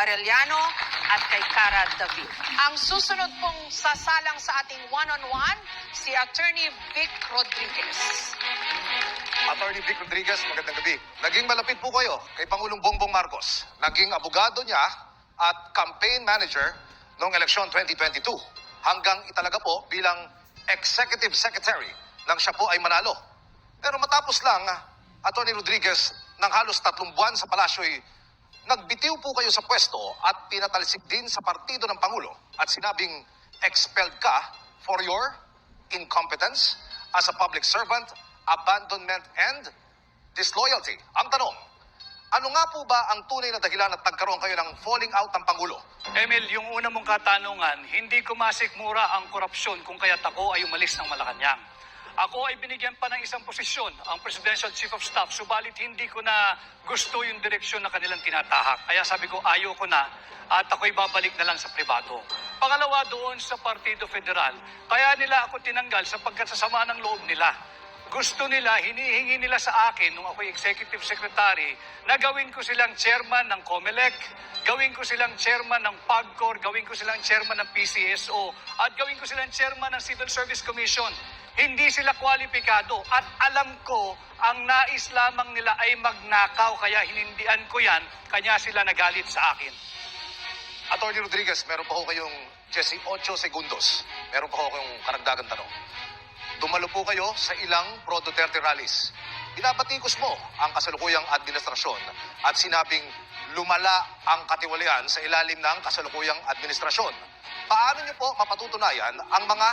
Arellano at kay Cara David. Ang susunod pong sasalang sa ating one-on-one, si Attorney Vic Rodriguez. Attorney Vic Rodriguez, magandang gabi. Naging malapit po kayo kay Pangulong Bongbong Marcos. Naging abogado niya at campaign manager noong eleksyon 2022. Hanggang italaga po bilang executive secretary nang siya po ay manalo. Pero matapos lang, Attorney Rodriguez, ng halos 3 buwan sa palasyo'y nagbitiw po kayo sa pwesto at pinatalsik din sa partido ng Pangulo at sinabing expelled ka for your incompetence as a public servant, abandonment, and disloyalty. Ang tanong, ano nga po ba ang tunay na dahilan at nagkaroon kayo ng falling out ng Pangulo? Emil, yung una mong katanungan, hindi ko masikmura ang korupsyon kung kaya't ako ay umalis ng Malacanang. Ako ay binigyan pa ng isang posisyon, ang Presidential Chief of Staff, subalit hindi ko na gusto yung direksyon na kanilang tinatahak. Kaya sabi ko, ayoko na at ako'y babalik na lang sa pribado. Pangalawa, doon sa Partido Federal, kaya nila ako tinanggal sapagkat sa sama ng loob nila. Gusto nila, hinihingi nila sa akin, nung ako'y Executive Secretary, na gawin ko silang chairman ng COMELEC, gawin ko silang chairman ng PAGCOR, gawin ko silang chairman ng PCSO, at gawin ko silang chairman ng Civil Service Commission. Hindi sila kwalipikado at alam ko ang nais lamang nila ay magnakaw kaya hinindian ko yan, kanya sila nagalit sa akin. Attorney Rodriguez, meron pa ho kayong 18 segundos. Meron pa ho kayong karagdagang tanong. Dumalo po kayo sa ilang pro-Duterte rallies. Binabatikos mo ang kasalukuyang administrasyon at sinabing lumala ang katiwalian sa ilalim ng kasalukuyang administrasyon. Paano niyo po mapatutunayan ang mga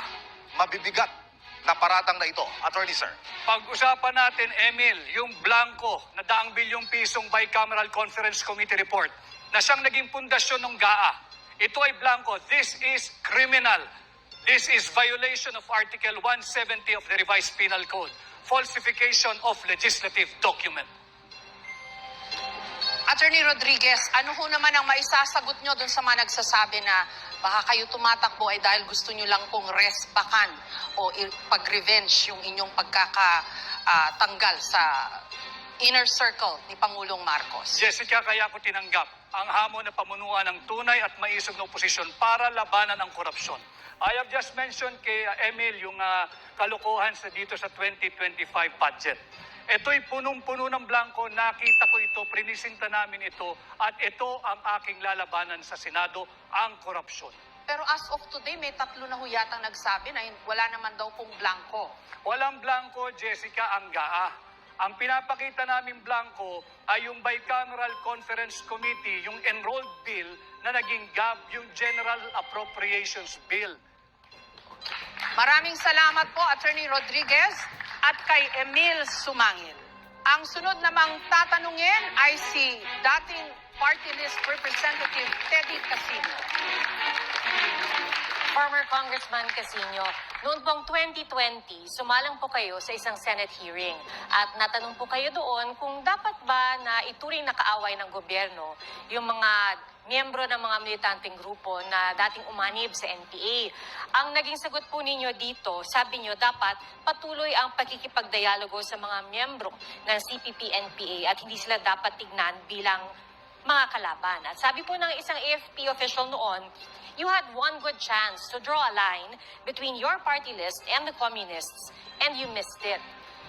mabibigat na paratang na ito, Attorney Sir? Pag-usapan natin, Emil, yung blanco na 100 bilyong pisong Bicameral Conference Committee report na siyang naging pundasyon ng GAA. Ito ay blanco. This is criminal. This is violation of Article 170 of the Revised Penal Code. Falsification of legislative document. Attorney Rodriguez, ano ho naman ang maisasagot nyo dun sa mga nagsasabi na baka kayo tumatakbo ay dahil gusto nyo lang pong resbakan o pag-revenge yung inyong pagkakatanggal sa inner circle ni Pangulong Marcos? Jessica, kaya ko tinanggap ang hamon na pamunuan ng tunay at maisog na oposisyon para labanan ang korupsyon. I have just mentioned kay Emil yung kalokohan dito sa 2025 budget. Ito'y punong-puno ng blanco, nakita ko ito, prinisinta namin ito, at ito ang aking lalabanan sa Senado, ang korupsyon. Pero as of today, may 3 na ho yatang nagsabi na wala naman daw pong blanco. Walang blanco, Jessica, ang GAA. Ang pinapakita namin blanco ay yung Bicameral Conference Committee, yung enrolled bill na naging GAB, yung General Appropriations Bill. Maraming salamat po, Attorney Rodriguez, at kay Emil Sumangil. Ang sunod namang tatanungin ay si dating Party List Representative Teddy Casino. Former Congressman Casino, noon pong 2020, sumalang po kayo sa isang Senate hearing at natanong po kayo doon kung dapat ba na ituring na kaaway ng gobyerno yung mga miyembro ng mga militanteng grupo na dating umanib sa NPA. Ang naging sagot po ninyo dito, sabi nyo dapat patuloy ang pagkikipagdialogo sa mga miyembro ng CPP-NPA at hindi sila dapat tignan bilang mga kalaban. At sabi po ng isang AFP official noon, you had one good chance to draw a line between your party list and the communists and you missed it.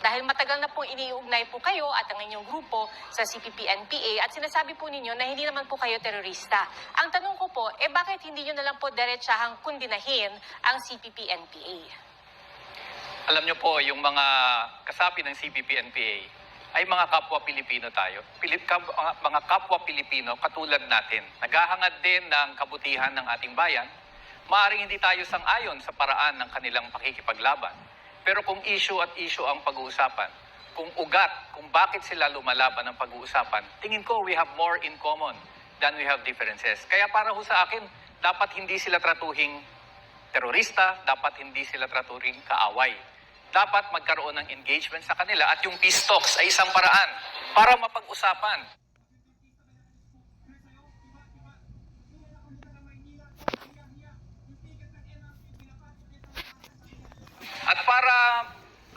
Dahil matagal na pong iniugnay po kayo at ang inyong grupo sa CPP-NPA at sinasabi po ninyo na hindi naman po kayo terorista. Ang tanong ko po, bakit hindi nyo na lang po diretsahang kundinahin ang CPP-NPA? Alam nyo po, yung mga kasapi ng CPP-NPA ay mga kapwa Pilipino tayo. Mga kapwa Pilipino katulad natin. Naghahangad din ng kabutihan ng ating bayan. Maaaring hindi tayo sang-ayon sa paraan ng kanilang pakikipaglaban. Pero kung issue at issue ang pag-uusapan, kung ugat, kung bakit sila lumalaban ng pag-uusapan, tingin ko we have more in common than we have differences. Kaya para ho sa akin, dapat hindi sila tratuhing terorista, dapat hindi sila tratuhing kaaway. Dapat magkaroon ng engagement sa kanila at yung peace talks ay isang paraan para mapag-usapan. At para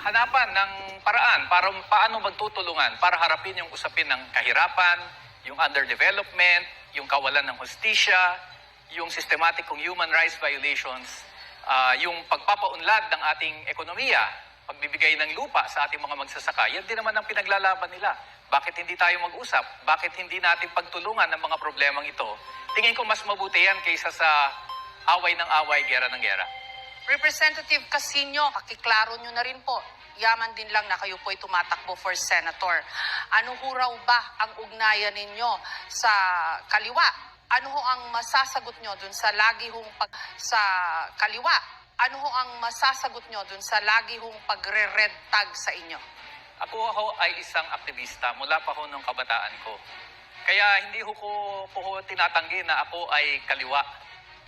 hanapan ng paraan para paano magtutulungan para harapin yung usapin ng kahirapan, yung underdevelopment, yung kawalan ng hustisya, yung systematic kong human rights violations, yung pagpapaunlad ng ating ekonomiya, pagbibigay ng lupa sa ating mga magsasaka, yan din naman ang pinaglalaban nila. Bakit hindi tayo mag-usap? Bakit hindi natin pagtulungan ng mga problemang ito? Tingin ko mas mabuti yan kaysa sa away ng away, gera ng gera. Representative Casino, pakiklaro nyo na rin po. Yaman din lang na kayo po'y tumatakbo for senator. Ano ho raw ba ang ugnayan ninyo sa kaliwa? Ano ho ang masasagot nyo dun sa lagi hong sa kaliwa? Ano ho ang masasagot nyo dun sa lagi hong pagre-red tag sa inyo? Ako ay isang aktivista mula pa ho nung kabataan ko. Kaya hindi ko tinatanggi na ako ay kaliwa.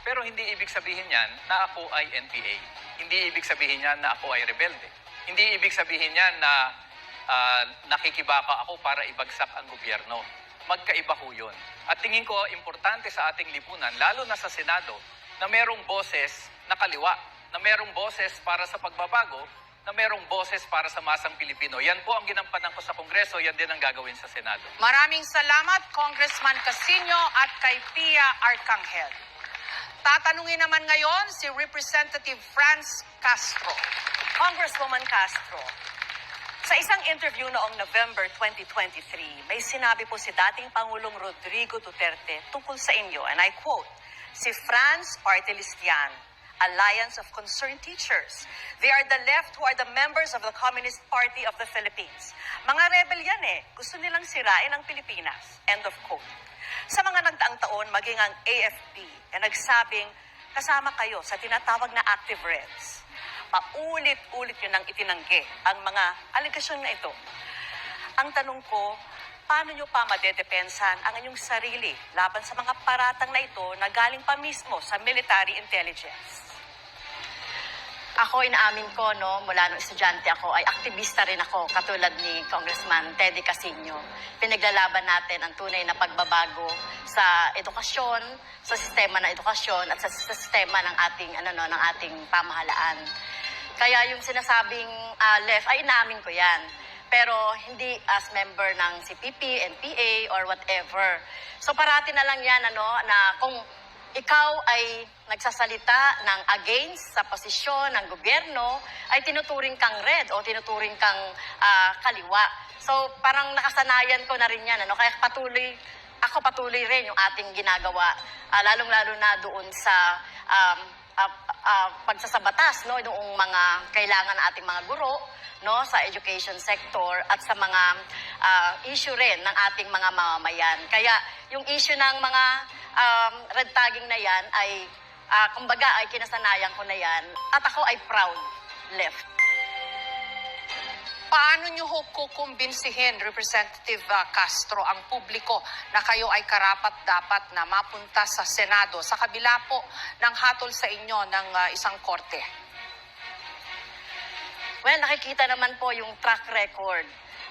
Pero hindi ibig sabihin yan na ako ay NPA. Hindi ibig sabihin yan na ako ay rebelde. Hindi ibig sabihin yan na nakikibaka ako para ibagsak ang gobyerno. Magkaiba ho yun. At tingin ko importante sa ating lipunan, lalo na sa Senado, na merong boses na kaliwa, na merong boses para sa pagbabago, na merong boses para sa masang Pilipino. Yan po ang ginampanan ko sa Kongreso, yan din ang gagawin sa Senado. Maraming salamat, Congressman Casino at kay Pia Arcangel. Tatanungin naman ngayon si Representative Franz Castro. Congresswoman Castro, sa isang interview noong November 2023, may sinabi po si dating Pangulong Rodrigo Duterte tungkol sa inyo, and I quote, si Franz Party List yan, Alliance of Concerned Teachers. They are the left who are the members of the Communist Party of the Philippines. Mga rebel yan gusto nilang sirain ang Pilipinas. End of quote. Sa mga nagdaang taon, maging ang AFP ay nagsabing kasama kayo sa tinatawag na Active Reds. Paulit-ulit yun ang itinanggi ang mga aligasyon na ito. Ang tanong ko, paano nyo pa madedepensan ang inyong sarili laban sa mga paratang na ito na galing pa mismo sa military intelligence? Ako, inaamin ko, mula nung estudyante ako, ay aktivista rin ako, katulad ni Congressman Teddy Casino. Pinaglalaban natin ang tunay na pagbabago sa edukasyon, sa sistema ng edukasyon, at sa sistema ng ating pamahalaan. Kaya yung sinasabing left, ay inaamin ko yan. Pero hindi as member ng CPP, NPA, or whatever. So parati na lang yan, na kung ikaw ay nagsasalita ng against sa posisyon ng gobyerno, ay tinuturing kang red o tinuturing kang kaliwa. So parang nakasanayan ko na rin yan. Kaya patuloy rin yung ating ginagawa, lalong-lalo na doon sa pagsasabatas, noong mga kailangan ng ating mga guro, sa education sector at sa mga issue rin ng ating mga mamamayan. Kaya yung issue ng mga red tagging na yan ay kumbaga ay kinasanayan ko na yan at ako ay proud left. Paano nyo ho kukumbinsihin, Representative Castro, ang publiko na kayo ay karapat-dapat na mapunta sa Senado sa kabila po ng hatol sa inyo ng isang korte? Well, nakikita naman po yung track record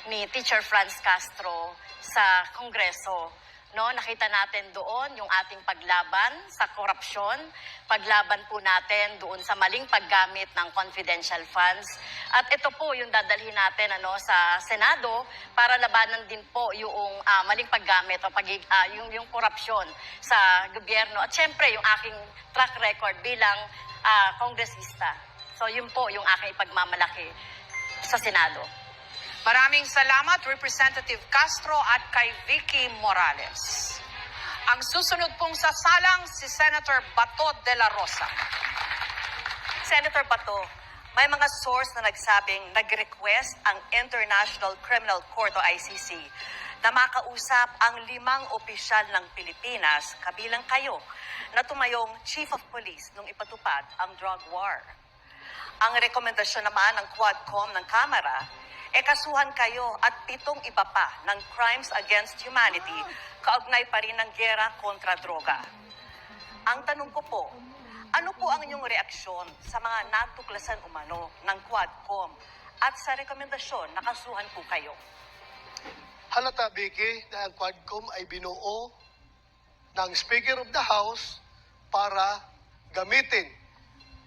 ni Teacher Franz Castro sa Kongreso. Nakita natin doon yung ating paglaban sa korupsyon, paglaban po natin doon sa maling paggamit ng confidential funds. At ito po yung dadalhin natin sa Senado para labanan din po yung maling paggamit o yung korupsyon sa gobyerno. At syempre yung aking track record bilang kongresista. So yun po yung aking ipagmamalaki sa Senado. Maraming salamat, Representative Castro at kay Vicky Morales. Ang susunod pong sasalang si Senator Bato de la Rosa. Senator Bato, may mga source na nagsabing nag-request ang International Criminal Court o ICC na makausap ang 5 opisyal ng Pilipinas, kabilang kayo, na tumayong Chief of Police nung ipatupad ang drug war. Ang rekomendasyon naman ng Quadcom ng Kamara, kasuhan kayo at 7 iba pa ng crimes against humanity kaugnay pa rin ng gera kontra droga. Ang tanong ko po, ano po ang inyong reaksyon sa mga natuklasan umano ng Quadcom at sa rekomendasyon na kasuhan po kayo? Halata, Vicky, na ang Quadcom ay binuo ng Speaker of the House para gamitin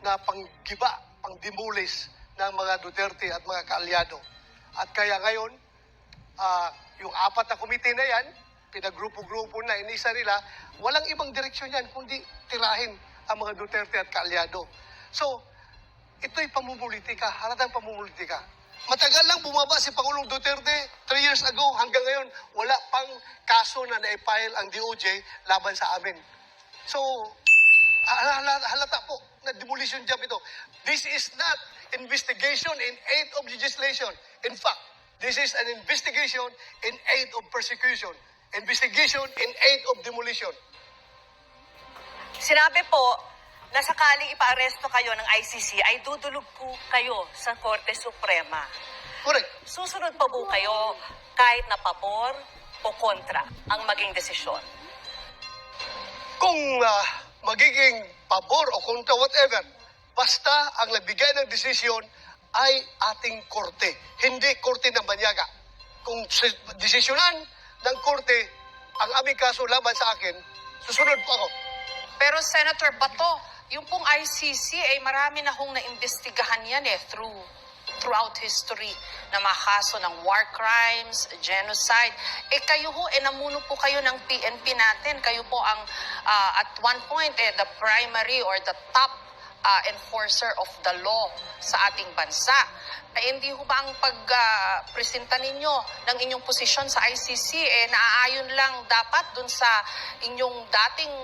na panggiba, pangdimulis ng mga Duterte at mga kaalyado. At kaya ngayon, yung 4 na komite na yan pinagrupo-grupo na, inisa nila, walang ibang direksyon yan, kundi tirahin ang mga Duterte at kaalyado. So, ito'y pamumulitika, halatang pamumulitika. Matagal lang bumaba si Pangulong Duterte, 3 years ago, hanggang ngayon, wala pang kaso na na-file ang DOJ laban sa amin. So, halata po na demolition job ito. This is not investigation in aid of legislation. In fact, this is an investigation in aid of persecution. Investigation in aid of demolition. Sinabi po na sakaling ipaaresto kayo ng ICC ay dudulog po kayo sa Korte Suprema. Correct. Susunod pa po kayo kahit na pabor o kontra ang maging desisyon. Kung magiging pabor o kontra whatever, basta ang nagbigay ng desisyon ay ating korte, hindi korte ng banyaga. Kung desisyonan ng korte ang aming kaso laban sa akin, susunod po ako. Pero Senator Bato, yung pong ICC ay marami na hong naimbestigahan yan throughout history na mga kaso ng war crimes, genocide. Kayo ho, namuno po kayo ng PNP natin. Kayo po ang at one point the primary or the top enforcer of the law sa ating bansa. Hindi ho ba ang pagpresenta ninyo ng inyong posisyon sa ICC naaayon lang dapat dun sa inyong dating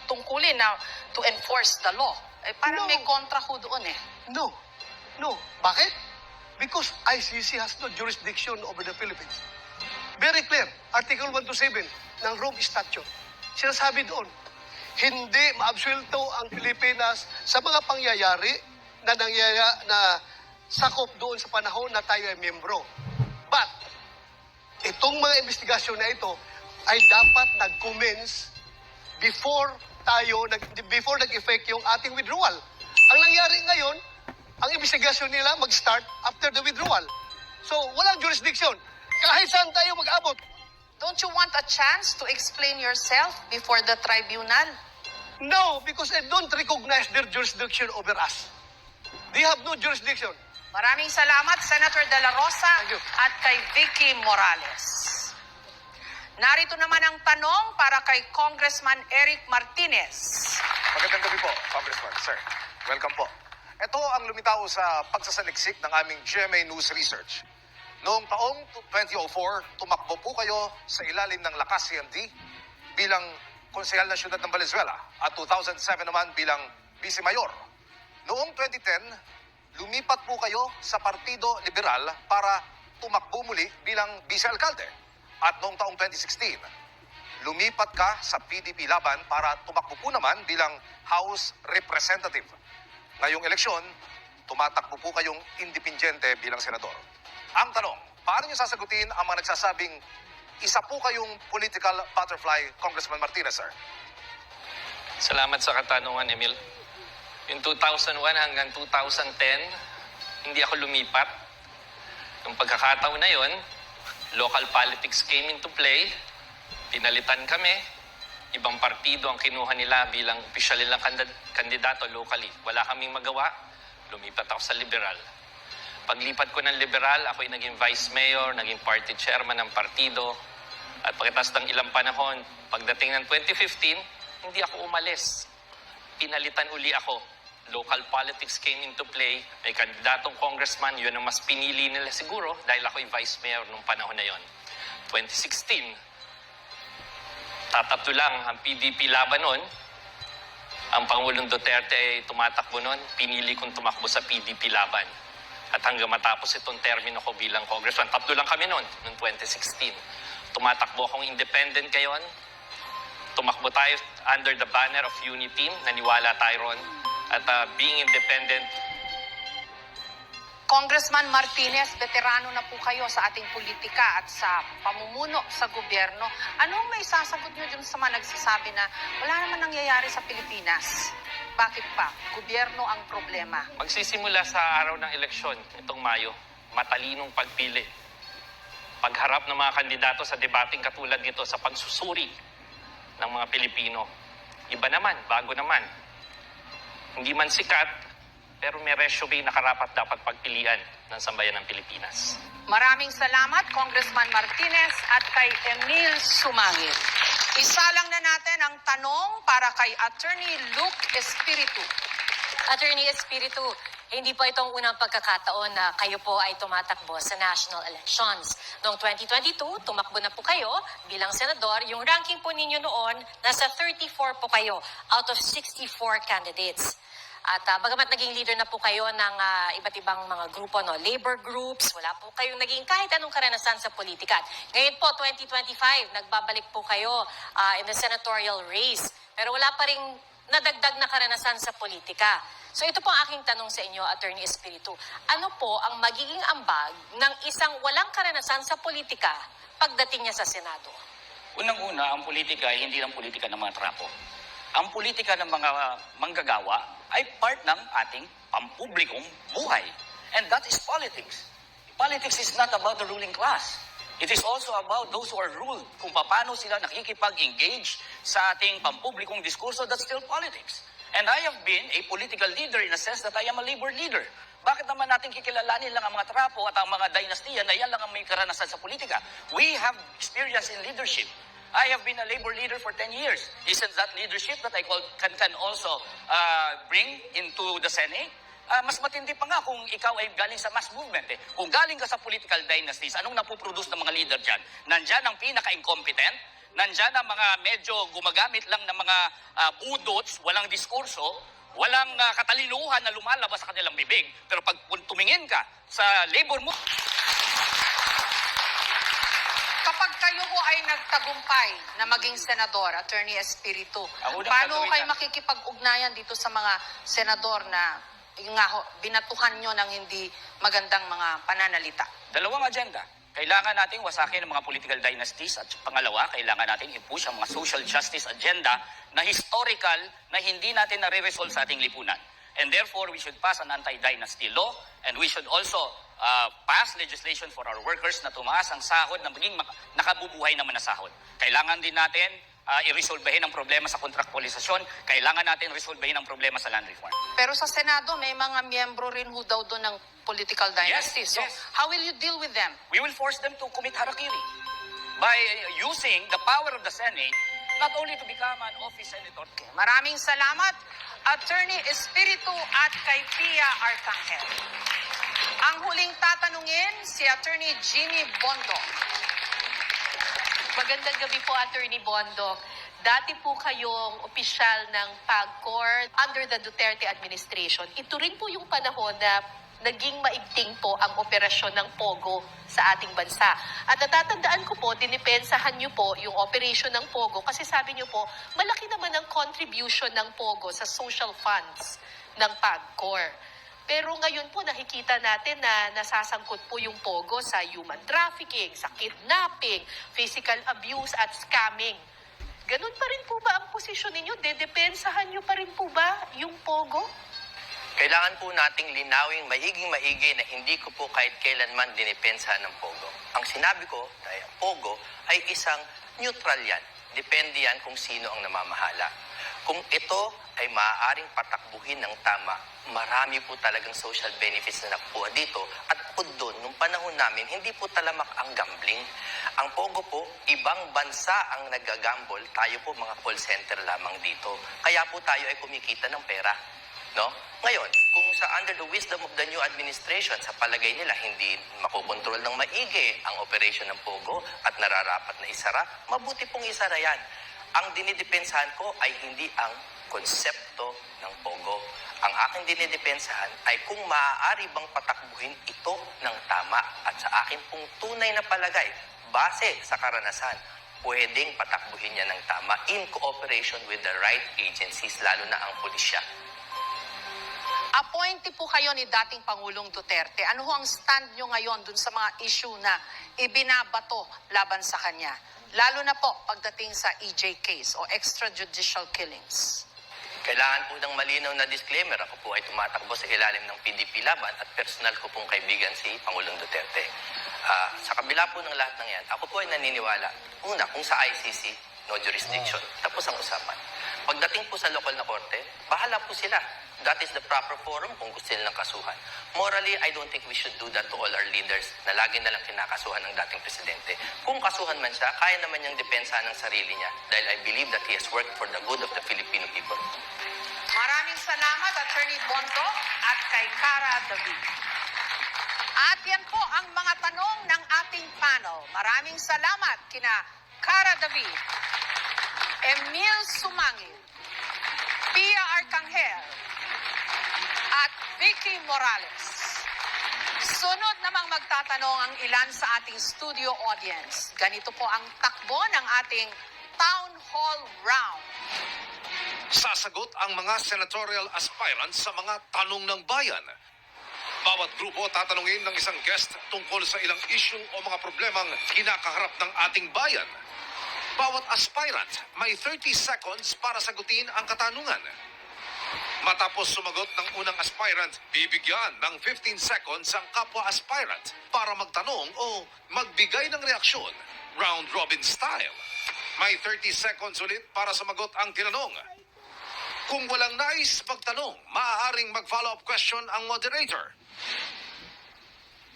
tungkulin na to enforce the law? Parang No. may kontra ho doon No. No. Bakit? Because ICC has no jurisdiction over the Philippines. Very clear. Article 127 ng Rome Statute. Sinasabi doon, hindi maabsuelto ang Pilipinas sa mga pangyayari na sakop doon sa panahon na tayo ay miyembro. But, itong mga investigasyon na ito ay dapat nag-commence before nag-effect yung ating withdrawal. Ang nangyari ngayon, ang investigasyon nila mag-start after the withdrawal. So, walang jurisdiction. Kahit saan tayo mag-abot. Don't you want a chance to explain yourself before the tribunal? No, because I don't recognize their jurisdiction over us. They have no jurisdiction. Maraming salamat, Senator De La Rosa Thank you. at kay Vicky Morales. Narito naman ang tanong para kay Congressman Eric Martinez. Magandang gabi po, Congressman. Sir, welcome po. Ito ang lumitaw sa pagsasaliksik ng aming GMA News Research. Noong taong 2004, tumakbo po kayo sa ilalim ng Lakas CND bilang konsehal ng siyudad ng Valenzuela at 2007 naman bilang Vice Mayor. Noong 2010, lumipat po kayo sa Partido Liberal para tumakbo muli bilang Vice Alcalde. At noong taong 2016, lumipat ka sa PDP Laban para tumakbo po naman bilang House Representative. Ngayong eleksyon, tumatakbo po kayong independyente bilang senador. Ang tanong, paano niyo sasagutin ang mga nagsasabing isa po kayong political butterfly, Congressman Martinez, sir? Salamat sa katanungan, Emil. Yung 2001 hanggang 2010, hindi ako lumipat. Yung pagkakataon na yon, local politics came into play, pinalitan kami, ibang partido ang kinuha nila bilang opisyal nilang kandidato locally. Wala kaming magawa, lumipat ako sa liberal. Paglipat ko ng liberal, ako'y naging vice mayor, naging party chairman ng partido. At pagkatapos ng ilang panahon, pagdating ng 2015, hindi ako umalis. Pinalitan uli ako. Local politics came into play. May kandidatong congressman, yun ang mas pinili nila siguro dahil ako'y vice mayor nung panahon na yon. 2016, tatatlo lang ang PDP laban nun. Ang Pangulong Duterte ay tumatakbo nun. Pinili kong tumakbo sa PDP laban. At hanggang matapos itong termino ko bilang congressman, tatlo lang kami noon, noong 2016. Tumatakbo akong independent ngayon. Tumakbo tayo under the banner of Unity Team. Naniwala tayo ron. At being independent. Congressman Martinez, veterano na po kayo sa ating politika at sa pamumuno sa gobyerno. Anong may sasagot nyo dun sa mga nagsasabi na wala naman nangyayari sa Pilipinas? Bakit pa? Gobyerno ang problema. Magsisimula sa araw ng eleksyon, itong Mayo, matalinong pagpili. Pagharap ng mga kandidato sa debating katulad nito sa pagsusuri ng mga Pilipino. Iba naman, bago naman. Hindi man sikat, pero may resume na karapat dapat pagpilian ng sambayan ng Pilipinas. Maraming salamat, Congressman Martinez at kay Emil Sumangil. Isa lang na natin ang tanong para kay Attorney Luke Espiritu. Attorney Espiritu, hindi po itong unang pagkakataon na kayo po ay tumatakbo sa national elections. Noong 2022, tumakbo na po kayo bilang senador. Yung ranking po ninyo noon, nasa 34 po kayo out of 64 candidates. At bagamat naging leader na po kayo ng iba't ibang mga grupo, no, labor groups, wala po kayong naging kahit anong karanasan sa politika. Ngayon po, 2025, nagbabalik po kayo in the senatorial race. Pero wala pa rin nadagdag na karanasan sa politika. So ito po ang aking tanong sa inyo, Attorney Espiritu. Ano po ang magiging ambag ng isang walang karanasan sa politika pagdating niya sa Senado? Unang-una, ang politika ay hindi lang politika ng mga trapo. Ang politika ng mga manggagawa ay part ng ating pampublikong buhay. And that is politics. Politics is not about the ruling class. It is also about those who are ruled. Kung paano sila nakikipag-engage sa ating pampublikong diskurso, that's still politics. And I have been a political leader in a sense that I am a labor leader. Bakit naman natin kikilalanin lang ang mga trapo at ang mga dynastiya na yan lang ang may karanasan sa politika? We have experience in leadership. I have been a labor leader for 10 years. Isn't that leadership that I can also bring into the Senate? Mas matindi pa nga kung ikaw ay galing sa mass movement. Kung galing ka sa political dynasties, anong napoproduce ng mga leader dyan? Nandyan ang pinaka-incompetent, nandyan ang mga medyo gumagamit lang ng mga budots, walang diskurso, walang katalinuhan na lumalabas sa kanilang bibig. Pero pag tumingin ka sa labor movement, Kapag kayo ho ay nagtagumpay na maging senador, Attorney Espiritu, Ang unang paano gagawin kayo natin- makikipag-ugnayan dito sa mga senador na yung nga ho, binatuhan nyo ng hindi magandang mga pananalita? dalawang agenda. Kailangan nating wasakin ang mga political dynasties at pangalawa, kailangan nating i-push ang mga social justice agenda na historical na hindi natin nare-resolve sa ating lipunan. And therefore, we should pass an anti-dynasty law and we should also pass legislation for our workers na tumaas ang sahod na maging nakabubuhay naman na sahod. Kailangan din natin i-resolvehin ang problema sa kontraktualisasyon. Kailangan natin resolvehin ang problema sa land reform. Pero sa Senado, may mga miyembro rin ho daw doon ng political dynasty. Yes, So, yes. how will you deal with them? We will force them to commit harakiri by using the power of the Senate not only to become an office senator. Maraming salamat, Attorney Espiritu at kay Pia Arcangel. Ang huling tatanungin, si Attorney Ginny Bondo. Magandang gabi po, Attorney Bondok. Dati po kayong opisyal ng PAGCOR under the Duterte administration. Ito rin po yung panahon na naging maigting po ang operasyon ng POGO sa ating bansa. At natatandaan ko po, dinipensahan niyo po yung operation ng POGO kasi sabi niyo po, malaki naman ang contribution ng POGO sa social funds ng PAGCOR. Pero ngayon po nakikita natin na nasasangkot po yung POGO sa human trafficking, sa kidnapping, physical abuse at scamming. Ganun pa rin po ba ang posisyon ninyo? Dedepensahan niyo pa rin po ba yung POGO? Kailangan po nating linawing maigi na hindi ko po kahit kailanman dinipensahan ng POGO. Ang sinabi ko, dahil ang POGO ay isang neutral yan. Depende yan kung sino ang namamahala. Kung ito ay maaaring patakbuhin ng tama, marami po talagang social benefits na nakukuha dito. At po doon, nung panahon namin, hindi po talamak ang gambling. Ang POGO po, ibang bansa ang nagagamble. Tayo po mga call center lamang dito. Kaya po tayo ay kumikita ng pera. No? Ngayon, kung sa under the wisdom of the new administration, sa palagay nila hindi makokontrol ng maigi ang operation ng POGO at nararapat na isara, mabuti pong isara yan. Ang dinidepensahan ko ay hindi ang konsepto ng POGO. Ang aking dinidepensahan ay kung maaari bang patakbuhin ito ng tama at sa akin pong tunay na palagay, base sa karanasan, pwedeng patakbuhin niya ng tama in cooperation with the right agencies, lalo na ang pulisya. Appointee po kayo ni dating Pangulong Duterte. Ano ho ang stand nyo ngayon dun sa mga issue na ibinabato laban sa kanya? Lalo na po pagdating sa EJ case o extrajudicial killings. Kailangan po ng malinaw na disclaimer. Ako po ay tumatakbo sa ilalim ng PDP laban at personal ko pong kaibigan si Pangulong Duterte. Sa kabila po ng lahat ng yan, ako po ay naniniwala. Una, kung sa ICC, no jurisdiction. Tapos ang usapan. Pagdating po sa lokal na korte, bahala po sila. That is the proper forum kung gusto nilang kasuhan. Morally, I don't think we should do that to all our leaders na lagi na lang kinakasuhan ng dating presidente. Kung kasuhan man siya, kaya naman niyang depensahan ng sarili niya dahil I believe that he has worked for the good of the Filipino people. Maraming salamat, Attorney Bonto at kay Cara David. At yan po ang mga tanong ng ating panel. Maraming salamat kina Cara David, Emil Sumangil, Pia Arcangel, at Vicky Morales. Sunod namang magtatanong ang ilan sa ating studio audience. Ganito po ang takbo ng ating Town Hall Round. Sasagot ang mga senatorial aspirants sa mga tanong ng bayan. Bawat grupo tatanungin ng isang guest tungkol sa ilang issue o mga problemang kinakaharap ng ating bayan. Bawat aspirant may 30 seconds para sagutin ang katanungan. Matapos sumagot ng unang aspirant, bibigyan ng 15 seconds ang kapwa aspirant para magtanong o magbigay ng reaksyon, round robin style. May 30 seconds ulit para sumagot ang tinanong. Kung walang nais magtanong, maaaring mag-follow-up question ang moderator.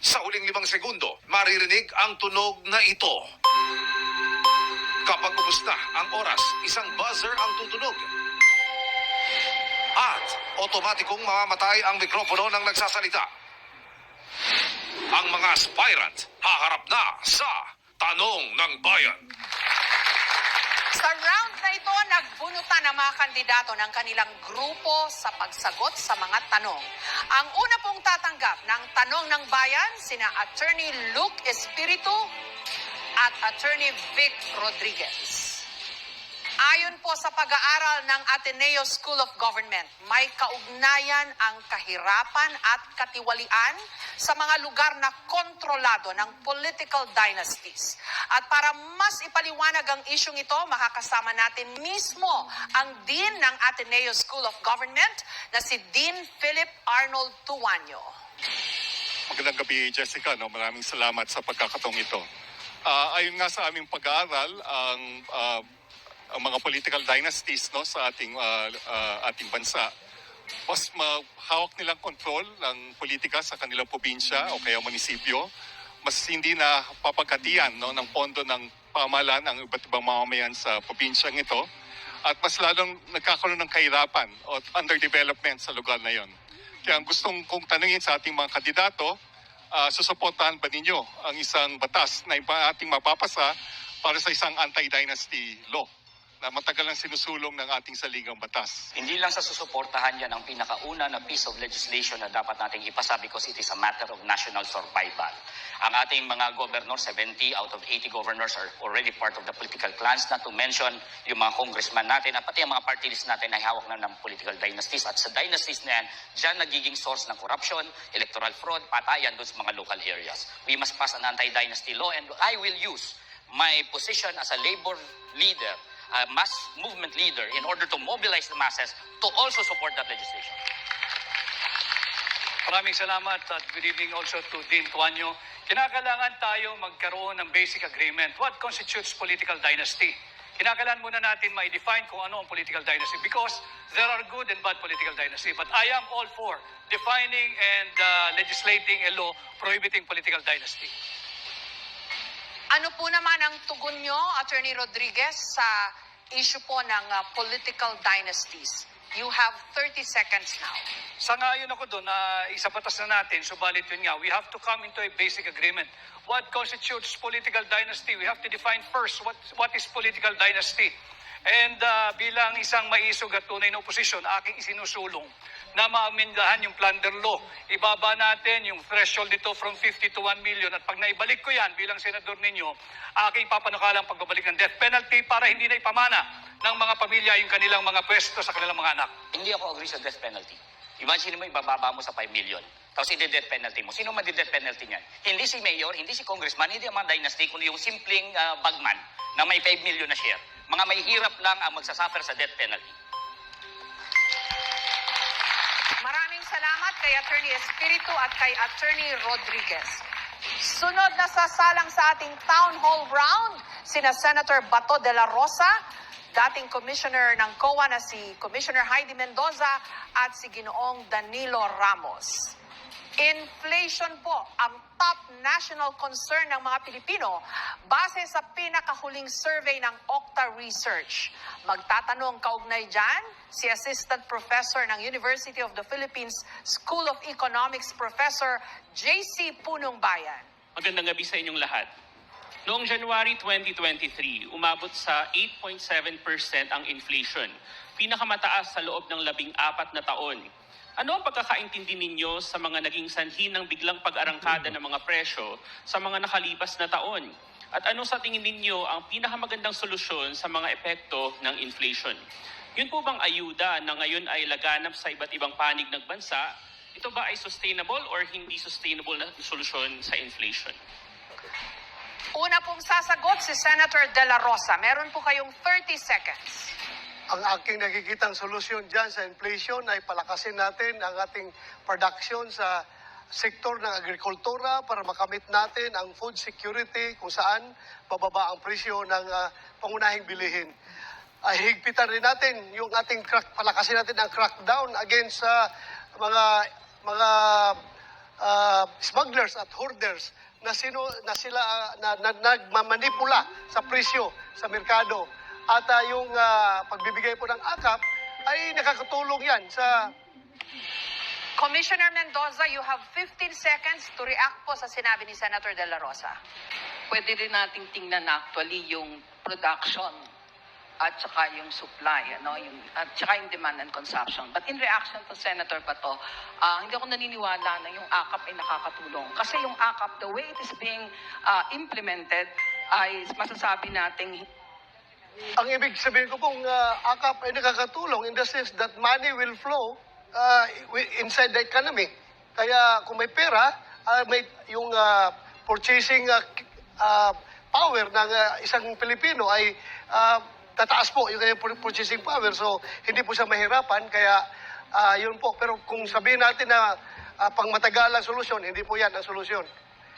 Sa huling 5 segundo, maririnig ang tunog na ito. Kapag ubos na ang oras, isang buzzer ang tutunog. At otomatikong mamamatay ang mikropono ng nagsasalita. Ang mga aspirant haharap na sa Tanong ng Bayan. Sa round na ito, nagbunutan ang mga kandidato ng kanilang grupo sa pagsagot sa mga tanong. Ang una pong tatanggap ng Tanong ng Bayan, sina Attorney Luke Espiritu at Attorney Vic Rodriguez. Ayon po sa pag-aaral ng Ateneo School of Government, may kaugnayan ang kahirapan at katiwalian sa mga lugar na kontrolado ng political dynasties. At para mas ipaliwanag ang isyong ito, makakasama natin mismo ang Dean ng Ateneo School of Government na si Dean Philip Arnold Tuanyo. Magandang gabi, Jessica. Maraming salamat sa pagkakataong ito. Ayon nga sa aming pag-aaral, ang mga political dynasties sa ating bansa, mas hawak nilang kontrol ng politika sa kanilang probinsya o kaya munisipyo, mas hindi na papagkatiyan ng pondo ng pamahalaan ang iba't ibang mamamayan sa probinsyang ito, at mas lalong nagkakaroon ng kahirapan o underdevelopment sa lugar na yon. Kaya ang gustong kong tanungin sa ating mga kandidato, susuportahan ba ninyo ang isang batas na ating mapapasa para sa isang anti-dynasty law na matagal ang sinusulong ng ating saligang batas? Hindi lang sa susuportahan yan ang pinakauna na piece of legislation na dapat nating ipasa because it is a matter of national survival. Ang ating mga governor, 70 out of 80 governors are already part of the political clans, not to mention yung mga congressman natin at pati ang mga party list natin ay hawak na ng political dynasties. At sa dynasties na yan, dyan nagiging source ng corruption, electoral fraud, patayan doon sa mga local areas. We must pass an anti-dynasty law, and I will use my position as a labor leader, a mass movement leader, in order to mobilize the masses to also support that legislation. Maraming salamat at good evening also to Dean Tuanyo. Kinakailangan tayo magkaroon ng basic agreement. What constitutes political dynasty? Kinakailangan muna natin ma-define kung ano ang political dynasty because there are good and bad political dynasty. But I am all for defining and legislating a law prohibiting political dynasty. Ano po naman ang tugon nyo, Attorney Rodriguez, sa issue po ng political dynasties? You have 30 seconds now. Sangayon ako doon na isabatas na natin, subalit yun nga, we have to come into a basic agreement. What constitutes political dynasty? We have to define first what is political dynasty. And bilang isang maisog at tunay na oposisyon, aking isinusulong na maamindahan yung plunder law. Ibaba natin yung threshold nito from 50 to 1 million. At pag naibalik ko yan bilang senador ninyo, aking papanukalang pagbabalik ng death penalty para hindi na ipamana ng mga pamilya yung kanilang mga pwesto sa kanilang mga anak. Hindi ako agree sa death penalty. Imagine mo, ibababa mo sa 5 million. Tapos i-death penalty mo. Sino madi-death penalty niyan? Hindi si mayor, hindi si congressman, hindi ang mga dynasty, kundi yung simpleng bagman na may 5 million na share. Mga may hirap lang ang magsasuffer sa death penalty. Maraming salamat kay Attorney Espiritu at kay Attorney Rodriguez. Sunod na sasalang sa ating town hall round, sina Senator Bato de la Rosa, dating commissioner ng COA na si Commissioner Heidi Mendoza at si Ginoong Danilo Ramos. Inflation po ang top national concern ng mga Pilipino base sa pinakahuling survey ng Okta Research. Magtatanong kaugnay dyan si Assistant Professor ng University of the Philippines School of Economics Professor JC Punong Bayan. Magandang gabi sa inyong lahat. Noong January 2023, umabot sa 8.7% ang inflation, pinakamataas sa loob ng 14 na taon. Ano ang pagkakaintindi ninyo sa mga naging sanhi ng biglang pag-arangkada ng mga presyo sa mga nakalipas na taon? At ano sa tingin ninyo ang pinakamagandang solusyon sa mga epekto ng inflation? Yun po bang ayuda na ngayon ay laganap sa iba't ibang panig ng bansa? Ito ba ay sustainable or hindi sustainable na solusyon sa inflation? Una pong sasagot si Senator De La Rosa. Meron po kayong 30 seconds. Ang aking nakikitang solusyon dyan sa inflation ay palakasin natin ang ating production sa sektor ng agrikultura para makamit natin ang food security kung saan bababa ang presyo ng pangunahing bilihin. Higpitan rin natin yung ating palakasin natin ang crackdown against mga smugglers at hoarders na nagmamanipula sa presyo sa merkado. At yung pagbibigay po ng AKAP ay nakakatulong yan sa... Commissioner Mendoza, you have 15 seconds to react po sa sinabi ni Senator De La Rosa. Pwede rin nating tingnan actually yung production at saka yung supply, at saka yung demand and consumption. But in reaction to Senator Bato, hindi ako naniniwala na yung AKAP ay nakakatulong. Kasi yung AKAP, the way it is being implemented, ay masasabi nating ang ibig sabihin ko pong AKAP ay nakakatulong in the sense that money will flow inside the economy. Kaya kung may pera, may yung purchasing power ng isang Pilipino ay tataas po yung kanyang purchasing power. So, hindi po siya mahirapan. Kaya, yun po. Pero kung sabihin natin na pang matagalang solusyon, hindi po yan ang solusyon.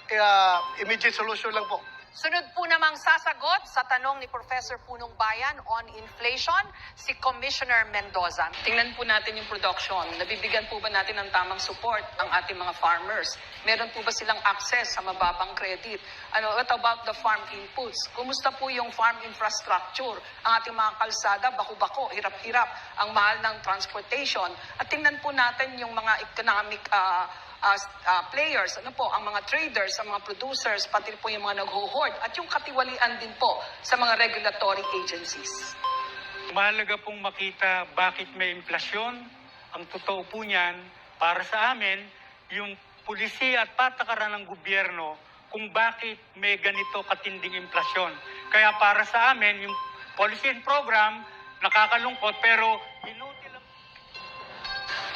Kaya, immediate solution lang po. Sunod po namang sasagot sa tanong ni Professor Punong Bayan on inflation, si Commissioner Mendoza. tingnan po natin yung production. Nabibigyan po ba natin ng tamang support ang ating mga farmers? Meron po ba silang access sa mababang credit? What about the farm inputs? Kumusta po yung farm infrastructure? Ang ating mga kalsada, bako-bako, hirap-hirap, ang mahal ng transportation. At tingnan po natin yung mga economic players, ang mga traders, ang mga producers, pati po yung mga nagho-hoard, at yung katiwalian din po sa mga regulatory agencies. Mahalaga pong makita bakit may inflasyon. Ang totoo po niyan, para sa amin, yung pulisiya at patakaran ng gobyerno kung bakit may ganito katinding inflasyon. Kaya para sa amin, yung policy and program, nakakalungkot, pero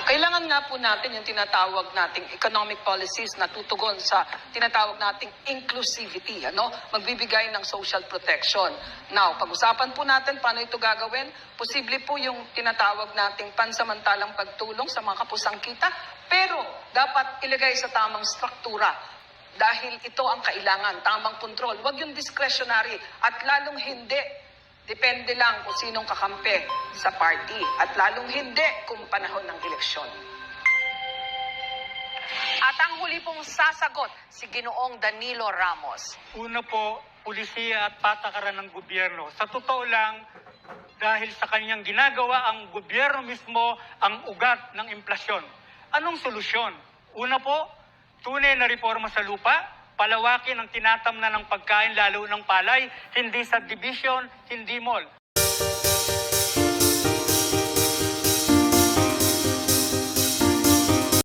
Kailangan nga po natin yung tinatawag nating economic policies na tutugon sa tinatawag nating inclusivity, magbibigay ng social protection. Now, pag-usapan po natin paano ito gagawin, posible po yung tinatawag nating pansamantalang pagtulong sa mga kapusang kita, pero dapat ilagay sa tamang struktura. Dahil ito ang kailangan, tamang kontrol. Huwag yung discretionary at lalong hindi. Depende lang kung sinong kakampi sa party at lalong hindi kung panahon ng eleksyon. At ang huli pong sasagot, si Ginoong Danilo Ramos. una po, pulisiya at patakaran ng gobyerno. Sa totoo lang, dahil sa kanyang ginagawa, ang gobyerno mismo ang ugat ng inflasyon. Anong solusyon? Una po, tunay na reforma sa lupa, palawakin ang tinatamnan ng pagkain lalo ng palay, hindi subdivision, hindi mall.